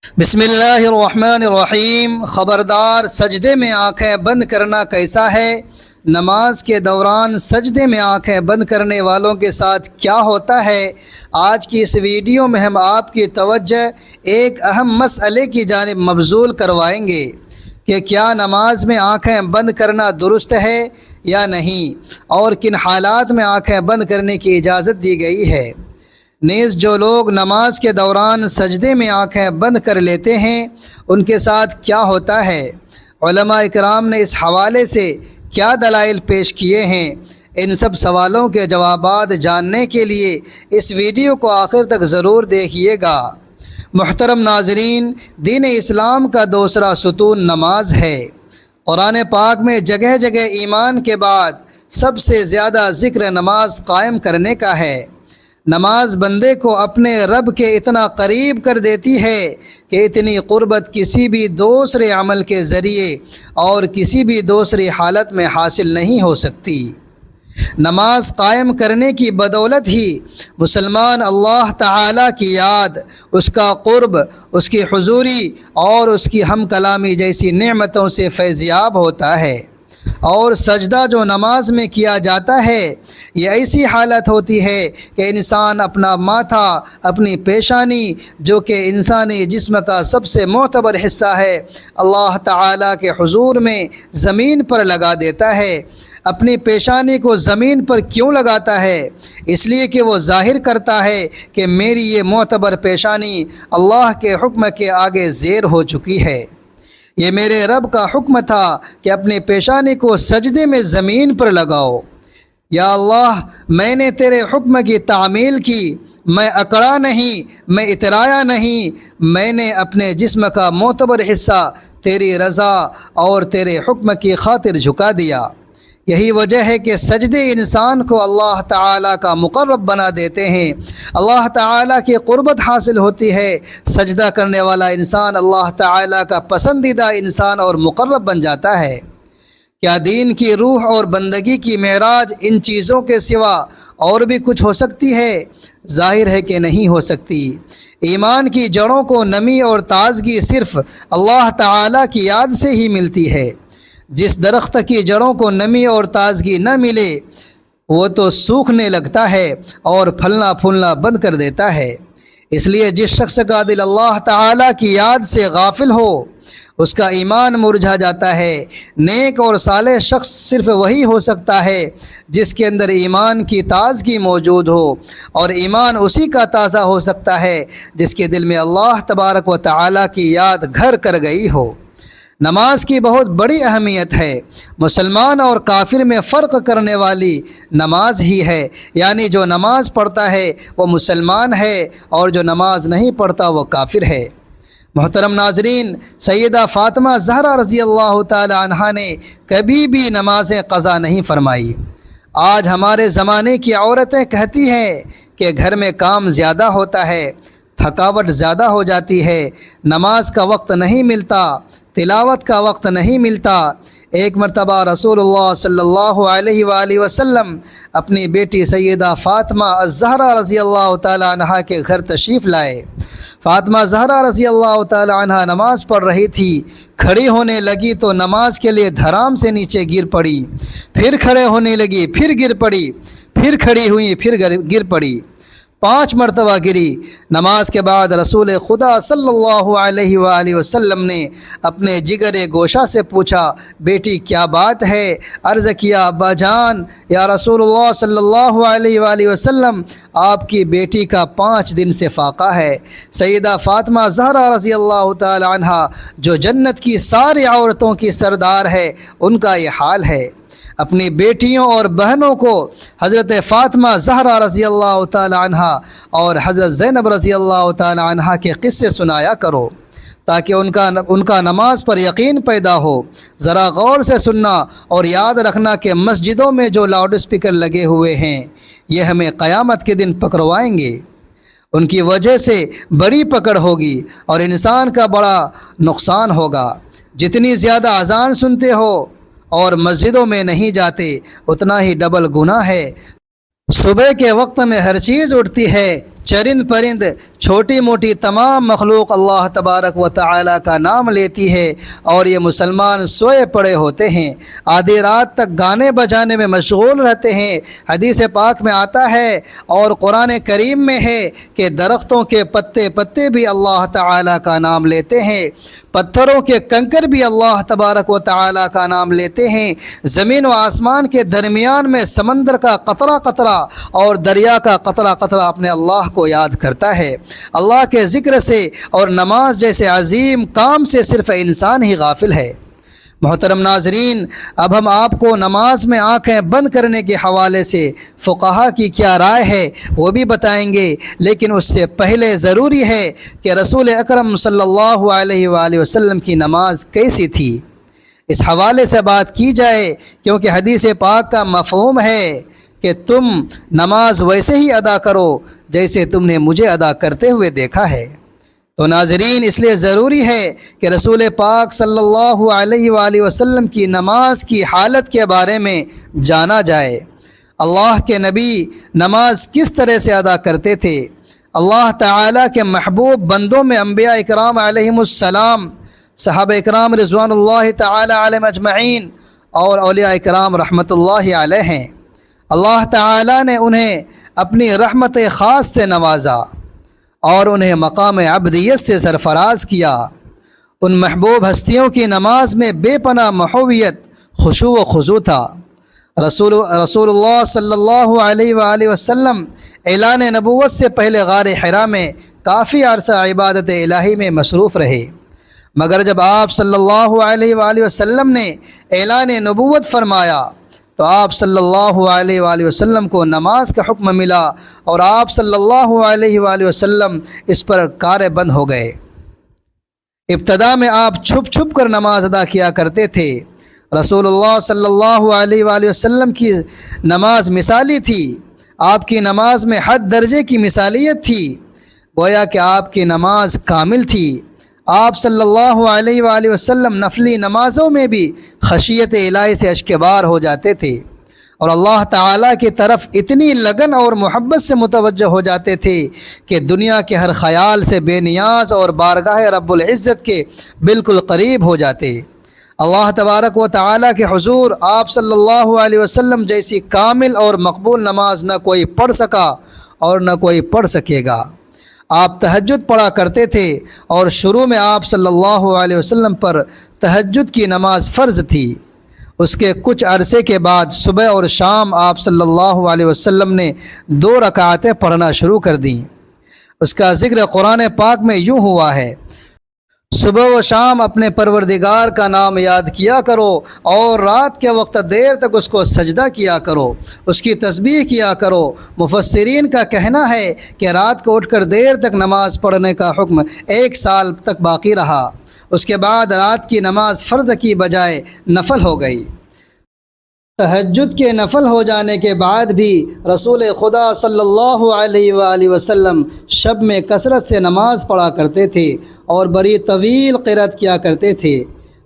بسم اللہ الرحمن الرحیم۔ خبردار، سجدے میں آنکھیں بند کرنا کیسا ہے؟ نماز کے دوران سجدے میں آنکھیں بند کرنے والوں کے ساتھ کیا ہوتا ہے؟ آج کی اس ویڈیو میں ہم آپ کی توجہ ایک اہم مسئلے کی جانب مبذول کروائیں گے کہ کیا نماز میں آنکھیں بند کرنا درست ہے یا نہیں، اور کن حالات میں آنکھیں بند کرنے کی اجازت دی گئی ہے۔ نیز جو لوگ نماز کے دوران سجدے میں آنکھیں بند کر لیتے ہیں ان کے ساتھ کیا ہوتا ہے؟ علماء اکرام نے اس حوالے سے کیا دلائل پیش کیے ہیں؟ ان سب سوالوں کے جوابات جاننے کے لیے اس ویڈیو کو آخر تک ضرور دیکھیے گا۔ محترم ناظرین، دین اسلام کا دوسرا ستون نماز ہے۔ قرآن پاک میں جگہ جگہ ایمان کے بعد سب سے زیادہ ذکر نماز قائم کرنے کا ہے۔ نماز بندے کو اپنے رب کے اتنا قریب کر دیتی ہے کہ اتنی قربت کسی بھی دوسرے عمل کے ذریعے اور کسی بھی دوسری حالت میں حاصل نہیں ہو سکتی۔ نماز قائم کرنے کی بدولت ہی مسلمان اللہ تعالیٰ کی یاد، اس کا قرب، اس کی حضوری اور اس کی ہم کلامی جیسی نعمتوں سے فیضیاب ہوتا ہے۔ اور سجدہ جو نماز میں کیا جاتا ہے یہ ایسی حالت ہوتی ہے کہ انسان اپنا ماتھا، اپنی پیشانی، جو کہ انسانی جسم کا سب سے معتبر حصہ ہے، اللہ تعالیٰ کے حضور میں زمین پر لگا دیتا ہے۔ اپنی پیشانی کو زمین پر کیوں لگاتا ہے؟ اس لیے کہ وہ ظاہر کرتا ہے کہ میری یہ معتبر پیشانی اللہ کے حکم کے آگے زیر ہو چکی ہے۔ یہ میرے رب کا حکم تھا کہ اپنی پیشانی کو سجدے میں زمین پر لگاؤ۔ یا اللہ، میں نے تیرے حکم کی تعمیل کی، میں اکڑا نہیں، میں اترایا نہیں، میں نے اپنے جسم کا معتبر حصہ تیری رضا اور تیرے حکم کی خاطر جھکا دیا۔ یہی وجہ ہے کہ سجدے انسان کو اللہ تعالیٰ کا مقرب بنا دیتے ہیں، اللہ تعالیٰ کی قربت حاصل ہوتی ہے۔ سجدہ کرنے والا انسان اللہ تعالیٰ کا پسندیدہ انسان اور مقرب بن جاتا ہے۔ کیا دین کی روح اور بندگی کی معراج ان چیزوں کے سوا اور بھی کچھ ہو سکتی ہے؟ ظاہر ہے کہ نہیں ہو سکتی۔ ایمان کی جڑوں کو نمی اور تازگی صرف اللہ تعالیٰ کی یاد سے ہی ملتی ہے۔ جس درخت کی جڑوں کو نمی اور تازگی نہ ملے وہ تو سوکھنے لگتا ہے اور پھلنا پھولنا بند کر دیتا ہے۔ اس لیے جس شخص کا دل اللہ تعالیٰ کی یاد سے غافل ہو اس کا ایمان مرجھا جاتا ہے۔ نیک اور صالح شخص صرف وہی ہو سکتا ہے جس کے اندر ایمان کی تازگی موجود ہو، اور ایمان اسی کا تازہ ہو سکتا ہے جس کے دل میں اللہ تبارک و تعالیٰ کی یاد گھر کر گئی ہو۔ نماز کی بہت بڑی اہمیت ہے۔ مسلمان اور کافر میں فرق کرنے والی نماز ہی ہے، یعنی جو نماز پڑھتا ہے وہ مسلمان ہے اور جو نماز نہیں پڑھتا وہ کافر ہے۔ محترم ناظرین، سیدہ فاطمہ زہرا رضی اللہ تعالی عنہا نے کبھی بھی نمازیں قضا نہیں فرمائی۔ آج ہمارے زمانے کی عورتیں کہتی ہیں کہ گھر میں کام زیادہ ہوتا ہے، تھکاوٹ زیادہ ہو جاتی ہے، نماز کا وقت نہیں ملتا، تلاوت کا وقت نہیں ملتا۔ ایک مرتبہ رسول اللہ صلی اللہ علیہ وآلہ وسلم اپنی بیٹی سیدہ فاطمہ الزہرا رضی اللہ تعالی عنہا کے گھر تشریف لائے۔ فاطمہ زہرا رضی اللہ تعالی عنہا نماز پڑھ رہی تھی۔ کھڑی ہونے لگی تو نماز کے لیے دھرام سے نیچے گر پڑی، پھر کھڑے ہونے لگی، پھر گر پڑی، پھر کھڑی ہوئی، پھر گر پڑی، 5 مرتبہ گری۔ نماز کے بعد رسول خدا صلی اللہ علیہ وآلہ وسلم نے اپنے جگر گوشہ سے پوچھا، بیٹی کیا بات ہے؟ عرض کیا، ابا جان، یا رسول اللہ صلی اللہ علیہ وآلہ وسلم، آپ کی بیٹی کا 5 دن سے فاقہ ہے۔ سیدہ فاطمہ زہرا رضی اللہ تعالی عنہا جو جنت کی ساری عورتوں کی سردار ہے، ان کا یہ حال ہے۔ اپنی بیٹیوں اور بہنوں کو حضرت فاطمہ زہرا رضی اللہ تعالی عنہا اور حضرت زینب رضی اللہ تعالی عنہا کے قصے سنایا کرو تاکہ ان کا نماز پر یقین پیدا ہو۔ ذرا غور سے سننا اور یاد رکھنا کہ مسجدوں میں جو لاؤڈ اسپیکر لگے ہوئے ہیں یہ ہمیں قیامت کے دن پکڑوائیں گے۔ ان کی وجہ سے بڑی پکڑ ہوگی اور انسان کا بڑا نقصان ہوگا۔ جتنی زیادہ اذان سنتے ہو اور مسجدوں میں نہیں جاتے اتنا ہی ڈبل گناہ ہے۔ صبح کے وقت میں ہر چیز اٹھتی ہے، چرند پرند چھوٹی موٹی تمام مخلوق اللہ تبارک و تعالی کا نام لیتی ہے، اور یہ مسلمان سوئے پڑے ہوتے ہیں، آدھی رات تک گانے بجانے میں مشغول رہتے ہیں۔ حدیث پاک میں آتا ہے اور قرآن کریم میں ہے کہ درختوں کے پتے پتے بھی اللہ تعالی کا نام لیتے ہیں، پتھروں کے کنکر بھی اللہ تبارک و تعالی کا نام لیتے ہیں، زمین و آسمان کے درمیان میں سمندر کا قطرہ قطرہ اور دریا کا قطرہ قطرہ اپنے اللہ کو یاد کرتا ہے۔ اللہ کے ذکر سے اور نماز جیسے عظیم کام سے صرف انسان ہی غافل ہے۔ محترم ناظرین، اب ہم آپ کو نماز میں آنکھیں بند کرنے کے حوالے سے فقہا کی کیا رائے ہے وہ بھی بتائیں گے، لیکن اس سے پہلے ضروری ہے کہ رسول اکرم صلی اللہ علیہ وآلہ وسلم کی نماز کیسی تھی، اس حوالے سے بات کی جائے، کیونکہ حدیث پاک کا مفہوم ہے کہ تم نماز ویسے ہی ادا کرو جیسے تم نے مجھے ادا کرتے ہوئے دیکھا ہے۔ تو ناظرین، اس لیے ضروری ہے کہ رسول پاک صلی اللہ علیہ وآلہ وسلم کی نماز کی حالت کے بارے میں جانا جائے۔ اللہ کے نبی نماز کس طرح سے ادا کرتے تھے؟ اللہ تعالیٰ کے محبوب بندوں میں انبیاء اکرام علیہم السلام، صحابہ اکرام رضوان اللہ تعالیٰ علیہم اجمعین اور اولیاء اکرام رحمۃ اللہ علیہ ہیں۔ اللہ تعالیٰ نے انہیں اپنی رحمت خاص سے نوازا اور انہیں مقام عبدیت سے سرفراز کیا۔ ان محبوب ہستیوں کی نماز میں بے پناہ محویت، خشوع و خضوع تھا۔ رسول اللہ صلی اللہ علیہ وآلہ وسلم اعلان نبوت سے پہلے غار حرا میں کافی عرصہ عبادت الہی میں مصروف رہے، مگر جب آپ صلی اللہ علیہ وآلہ وسلم نے اعلان نبوت فرمایا تو آپ صلی اللہ علیہ وآلہ وسلم کو نماز کا حکم ملا، اور آپ صلی اللہ علیہ وآلہ وسلم اس پر کار بند ہو گئے۔ ابتدا میں آپ چھپ چھپ کر نماز ادا کیا کرتے تھے۔ رسول اللہ صلی اللہ علیہ وآلہ وسلم کی نماز مثالی تھی، آپ کی نماز میں حد درجے کی مثالیت تھی، گویا کہ آپ کی نماز کامل تھی۔ آپ صلی اللہ علیہ وآلہ وسلم نفلی نمازوں میں بھی خشیت الہی سے اشکبار ہو جاتے تھے، اور اللہ تعالیٰ کی طرف اتنی لگن اور محبت سے متوجہ ہو جاتے تھے کہ دنیا کے ہر خیال سے بے نیاز اور بارگاہ رب العزت کے بالکل قریب ہو جاتے۔ اللہ تبارک و تعالیٰ کے حضور آپ صلی اللہ علیہ وسلم جیسی کامل اور مقبول نماز نہ کوئی پڑھ سکا اور نہ کوئی پڑھ سکے گا۔ آپ تہجد پڑھا کرتے تھے، اور شروع میں آپ صلی اللہ علیہ وسلم پر تہجد کی نماز فرض تھی۔ اس کے کچھ عرصے کے بعد صبح اور شام آپ صلی اللہ علیہ وسلم نے 2 رکعتیں پڑھنا شروع کر دیں۔ اس کا ذکر قرآن پاک میں یوں ہوا ہے: صبح و شام اپنے پروردگار کا نام یاد کیا کرو، اور رات کے وقت دیر تک اس کو سجدہ کیا کرو، اس کی تسبیح کیا کرو۔ مفسرین کا کہنا ہے کہ رات کو اٹھ کر دیر تک نماز پڑھنے کا حکم 1 سال تک باقی رہا، اس کے بعد رات کی نماز فرض کی بجائے نفل ہو گئی۔ تہجد کے نفل ہو جانے کے بعد بھی رسول خدا صلی اللہ علیہ وآلہ وسلم شب میں کثرت سے نماز پڑھا کرتے تھے اور بڑی طویل قرات کیا کرتے تھے۔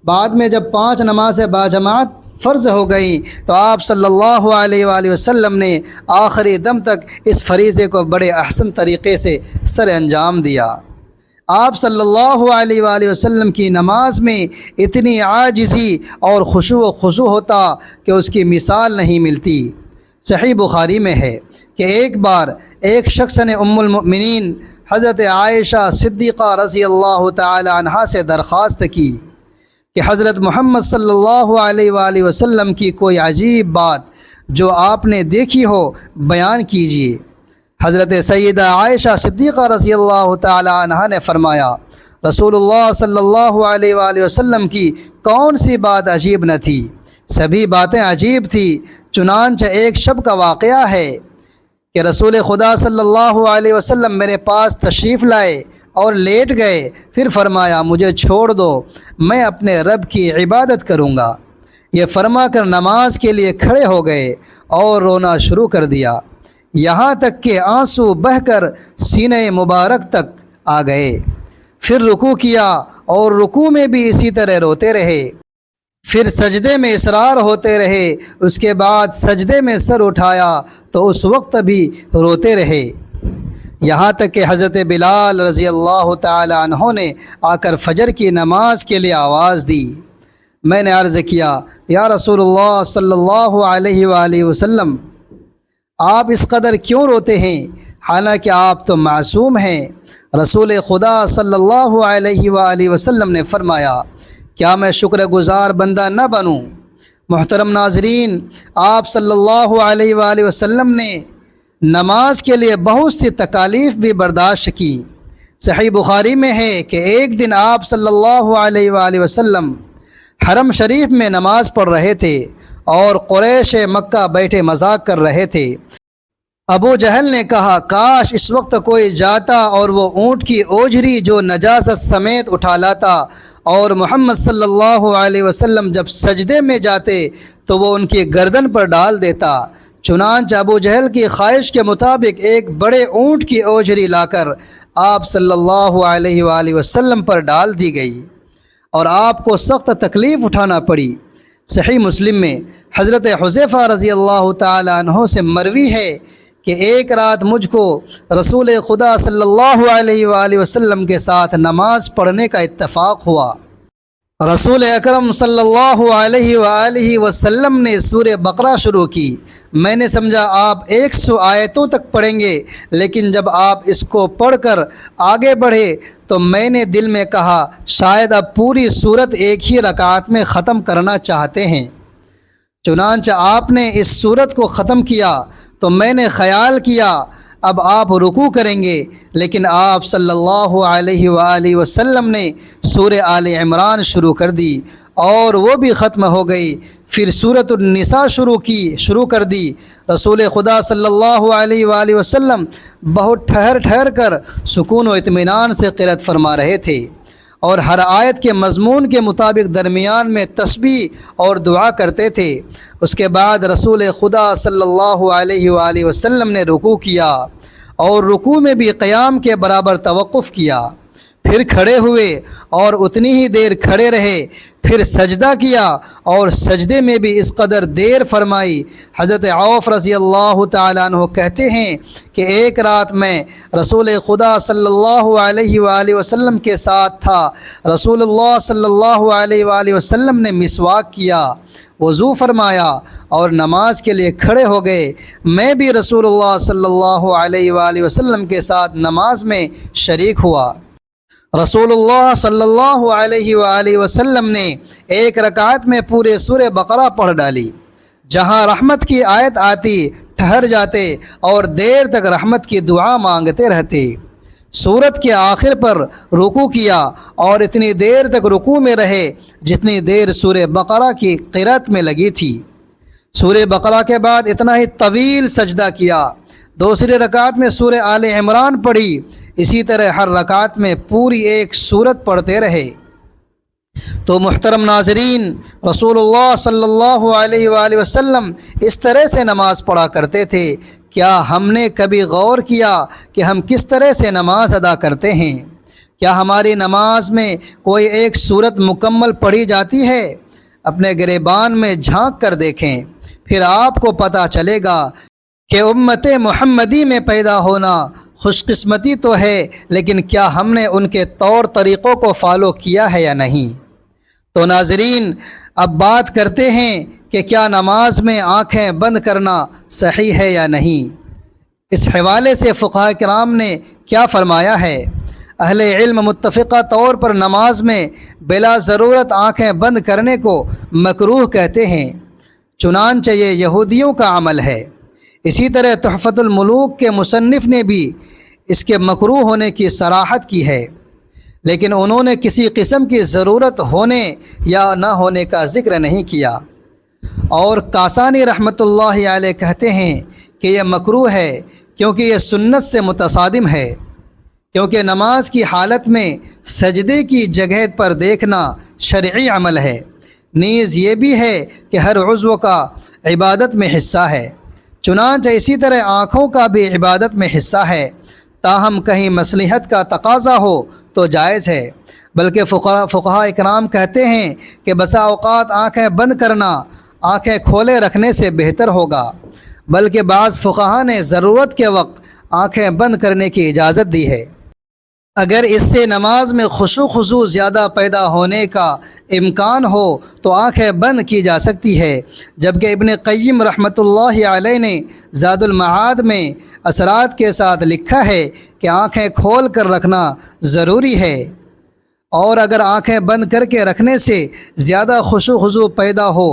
بعد میں جب 5 نمازیں باجماعت فرض ہو گئیں تو آپ صلی اللہ علیہ وآلہ وسلم نے آخری دم تک اس فریضے کو بڑے احسن طریقے سے سر انجام دیا۔ آپ صلی اللہ علیہ وآلہ وسلم کی نماز میں اتنی عاجزی اور خشوع و خضوع ہوتا کہ اس کی مثال نہیں ملتی۔ صحیح بخاری میں ہے کہ ایک بار ایک شخص نے ام المؤمنین حضرت عائشہ صدیقہ رضی اللہ تعالی عنہا سے درخواست کی کہ حضرت محمد صلی اللہ علیہ وآلہ وسلم کی کوئی عجیب بات جو آپ نے دیکھی ہو بیان کیجیے۔ حضرت سیدہ عائشہ صدیقہ رضی اللہ تعالی عنہا نے فرمایا، رسول اللہ صلی اللہ علیہ وآلہ وسلم کی کون سی بات عجیب نہ تھی، سبھی باتیں عجیب تھی۔ چنانچہ ایک شب کا واقعہ ہے کہ رسول خدا صلی اللہ علیہ وسلم میرے پاس تشریف لائے اور لیٹ گئے، پھر فرمایا مجھے چھوڑ دو، میں اپنے رب کی عبادت کروں گا۔ یہ فرما کر نماز کے لیے کھڑے ہو گئے اور رونا شروع کر دیا، یہاں تک کہ آنسو بہہ کر سینہ مبارک تک آ گئے۔ پھر رکوع کیا اور رکوع میں بھی اسی طرح روتے رہے، پھر سجدے میں اصرار ہوتے رہے، اس کے بعد سجدے میں سر اٹھایا تو اس وقت بھی روتے رہے۔ یہاں تک کہ حضرت بلال رضی اللہ تعالی عنہ نے آ کر فجر کی نماز کے لیے آواز دی۔ میں نے عرض کیا یا رسول اللہ صلی اللہ علیہ وآلہ وسلم، آپ اس قدر کیوں روتے ہیں حالانکہ آپ تو معصوم ہیں؟ رسول خدا صلی اللہ علیہ وآلہ وسلم نے فرمایا کیا میں شکر گزار بندہ نہ بنوں؟ محترم ناظرین، آپ صلی اللہ علیہ وآلہ وسلم نے نماز کے لیے بہت سی تکالیف بھی برداشت کی۔ صحیح بخاری میں ہے کہ ایک دن آپ صلی اللہ علیہ وآلہ وسلم حرم شریف میں نماز پڑھ رہے تھے اور قریش مکہ بیٹھے مذاق کر رہے تھے۔ ابو جہل نے کہا کاش اس وقت کوئی جاتا اور وہ اونٹ کی اوجری جو نجاست سمیت اٹھا لاتا، اور محمد صلی اللہ علیہ وسلم جب سجدے میں جاتے تو وہ ان کی گردن پر ڈال دیتا۔ چنانچہ ابو جہل کی خواہش کے مطابق ایک بڑے اونٹ کی اوجری لا کر آپ صلی اللہ علیہ وآلہ وسلم پر ڈال دی گئی اور آپ کو سخت تکلیف اٹھانا پڑی۔ صحیح مسلم میں حضرت حذیفہ رضی اللہ تعالی عنہ سے مروی ہے کہ ایک رات مجھ کو رسول خدا صلی اللہ علیہ وآلہ وسلم کے ساتھ نماز پڑھنے کا اتفاق ہوا۔ رسول اکرم صلی اللہ علیہ وآلہ وسلم نے سورہ بقرہ شروع کی۔ میں نے سمجھا آپ 100 آیتوں تک پڑھیں گے، لیکن جب آپ اس کو پڑھ کر آگے بڑھے تو میں نے دل میں کہا شاید اب پوری سورت ایک ہی رکعت میں ختم کرنا چاہتے ہیں۔ چنانچہ آپ نے اس سورت کو ختم کیا تو میں نے خیال کیا اب آپ رکوع کریں گے، لیکن آپ صلی اللہ علیہ وآلہ وسلم نے سورہ آل عمران شروع کر دی اور وہ بھی ختم ہو گئی۔ پھر سورۃ النساء شروع کر دی۔ رسول خدا صلی اللہ علیہ وآلہ وسلم بہت ٹھہر کر سکون و اطمینان سے قرأت فرما رہے تھے اور ہر آیت کے مضمون کے مطابق درمیان میں تسبیح اور دعا کرتے تھے۔ اس کے بعد رسول خدا صلی اللہ علیہ وآلہ وسلم نے رکوع کیا اور رکوع میں بھی قیام کے برابر توقف کیا، پھر کھڑے ہوئے اور اتنی ہی دیر کھڑے رہے، پھر سجدہ کیا اور سجدے میں بھی اس قدر دیر فرمائی۔ حضرت عوف رضی اللہ تعالیٰ عنہ کہتے ہیں کہ ایک رات میں رسول خدا صلی اللہ علیہ وآلہ وسلم کے ساتھ تھا۔ رسول اللہ صلی اللہ علیہ وآلہ وسلم نے مسواک کیا، وضو فرمایا اور نماز کے لیے کھڑے ہو گئے۔ میں بھی رسول اللہ صلی اللہ علیہ وآلہ وسلم کے ساتھ نماز میں شریک ہوا۔ رسول اللہ صلی اللہ علیہ وآلہ وسلم نے ایک رکعت میں پورے سورہ بقرہ پڑھ ڈالی۔ جہاں رحمت کی آیت آتی ٹھہر جاتے اور دیر تک رحمت کی دعا مانگتے رہتے۔ سورت کے آخر پر رکوع کیا اور اتنی دیر تک رکوع میں رہے جتنی دیر سورہ بقرہ کی قرأت میں لگی تھی۔ سورہ بقرہ کے بعد اتنا ہی طویل سجدہ کیا۔ دوسری رکعت میں سورہ آل عمران پڑھی۔ اسی طرح ہر رکعت میں پوری ایک سورت پڑھتے رہے۔ تو محترم ناظرین، رسول اللہ صلی اللہ علیہ وآلہ وسلم اس طرح سے نماز پڑھا کرتے تھے۔ کیا ہم نے کبھی غور کیا کہ ہم کس طرح سے نماز ادا کرتے ہیں؟ کیا ہماری نماز میں کوئی ایک سورت مکمل پڑھی جاتی ہے؟ اپنے گریبان میں جھانک کر دیکھیں، پھر آپ کو پتہ چلے گا کہ امت محمدی میں پیدا ہونا خوش قسمتی تو ہے، لیکن کیا ہم نے ان کے طور طریقوں کو فالو کیا ہے یا نہیں؟ تو ناظرین، اب بات کرتے ہیں کہ کیا نماز میں آنکھیں بند کرنا صحیح ہے یا نہیں۔ اس حوالے سے فقہاء کرام نے کیا فرمایا ہے؟ اہل علم متفقہ طور پر نماز میں بلا ضرورت آنکھیں بند کرنے کو مکروہ کہتے ہیں، چنانچہ یہ یہودیوں کا عمل ہے۔ اسی طرح تحفۃ الملوک کے مصنف نے بھی اس کے مکروہ ہونے کی صراحت کی ہے، لیکن انہوں نے کسی قسم کی ضرورت ہونے یا نہ ہونے کا ذکر نہیں کیا۔ اور کاسانی رحمۃ اللہ علیہ کہتے ہیں کہ یہ مکروہ ہے کیونکہ یہ سنت سے متصادم ہے، کیونکہ نماز کی حالت میں سجدے کی جگہ پر دیکھنا شرعی عمل ہے، نیز یہ بھی ہے کہ ہر عضو کا عبادت میں حصہ ہے، چنانچہ اسی طرح آنکھوں کا بھی عبادت میں حصہ ہے۔ تاہم کہیں مصلحت کا تقاضا ہو تو جائز ہے، بلکہ فقہاء اکرام کہتے ہیں کہ بسا اوقات آنکھیں بند کرنا آنکھیں کھولے رکھنے سے بہتر ہوگا، بلکہ بعض فقہاء نے ضرورت کے وقت آنکھیں بند کرنے کی اجازت دی ہے۔ اگر اس سے نماز میں خشوع خضوع زیادہ پیدا ہونے کا امکان ہو تو آنکھیں بند کی جا سکتی ہے، جبکہ ابن قیم رحمۃ اللہ علیہ نے زاد المعاد میں اثرات کے ساتھ لکھا ہے کہ آنکھیں کھول کر رکھنا ضروری ہے، اور اگر آنکھیں بند کر کے رکھنے سے زیادہ خشوع خضوع پیدا ہو،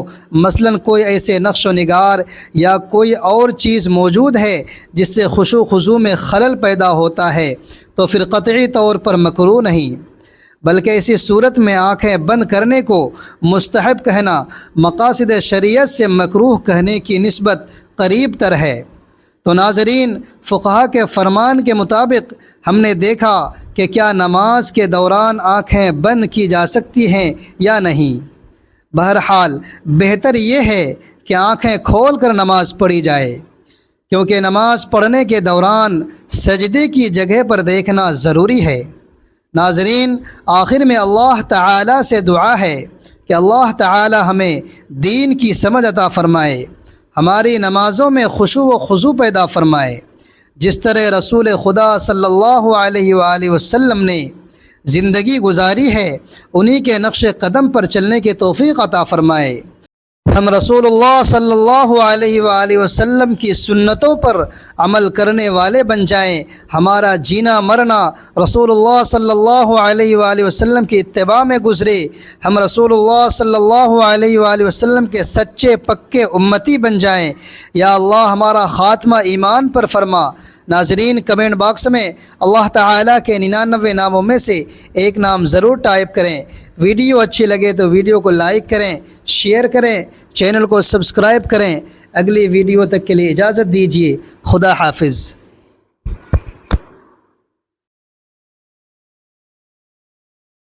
مثلاً کوئی ایسے نقش و نگار یا کوئی اور چیز موجود ہے جس سے خشوع خضوع میں خلل پیدا ہوتا ہے، تو پھر قطعی طور پر مکروہ نہیں، بلکہ اسی صورت میں آنکھیں بند کرنے کو مستحب کہنا مقاصد شریعت سے مکروہ کہنے کی نسبت قریب تر ہے۔ تو ناظرین، فقہا کے فرمان کے مطابق ہم نے دیکھا کہ کیا نماز کے دوران آنکھیں بند کی جا سکتی ہیں یا نہیں۔ بہرحال بہتر یہ ہے کہ آنکھیں کھول کر نماز پڑھی جائے، کیونکہ نماز پڑھنے کے دوران سجدے کی جگہ پر دیکھنا ضروری ہے۔ ناظرین، آخر میں اللہ تعالیٰ سے دعا ہے کہ اللہ تعالیٰ ہمیں دین کی سمجھ عطا فرمائے، ہماری نمازوں میں خشوع و خضوع پیدا فرمائے، جس طرح رسول خدا صلی اللہ علیہ وآلہ وسلم نے زندگی گزاری ہے انہی کے نقش قدم پر چلنے کی توفیق عطا فرمائے۔ ہم رسول اللہ صلی اللہ علیہ وآلہ وسلم کی سنتوں پر عمل کرنے والے بن جائیں، ہمارا جینا مرنا رسول اللہ صلی اللہ علیہ وآلہ وسلم کی اتباع میں گزرے، ہم رسول اللہ صلی اللہ علیہ وآلہ وسلم کے سچے پکے امتی بن جائیں۔ یا اللہ ہمارا خاتمہ ایمان پر فرما۔ ناظرین، کمنٹ باکس میں اللہ تعالیٰ کے 99 ناموں میں سے ایک نام ضرور ٹائپ کریں۔ ویڈیو اچھی لگے تو ویڈیو کو لائک کریں، شیئر کریں، چینل کو سبسکرائب کریں۔ اگلی ویڈیو تک کے لیے اجازت دیجیے۔ خدا حافظ۔